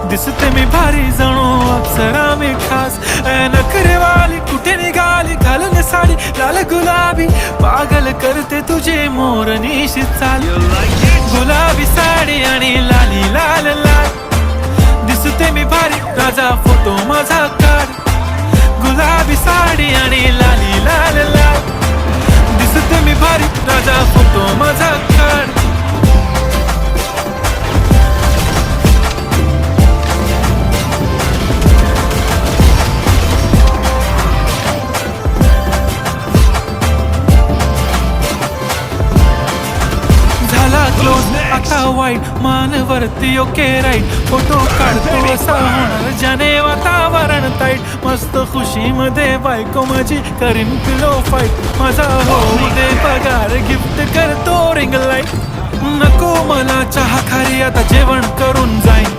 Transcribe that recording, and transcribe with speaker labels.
Speaker 1: दिसते मी भारी जणू अप्सरा मी खास नखरेवाली कुठे निघाली घालून साडी लाल गुलाबी पागल करते तुझे मोरनीशी चाल गुलाबी साडी आणि लाली लाल लाल दिसते मी भारी राजा फोटो माझा काढ गुलाबी साडी आणि लाली लाल लाल दिसते मी भारी राजा फोटो माझा काढ क्लोज आता वाईट मानवरती ओके राईट फोटो काढतो असा होणार ज्याने वातावरण ताईट मस्त खुशीमध्ये बायको माझी करीन पिलो फाईट माझा होऊ दे पगार गिफ्ट करतो रिंग लाईट नको मला चहा खारी आता जेवण करून जाईन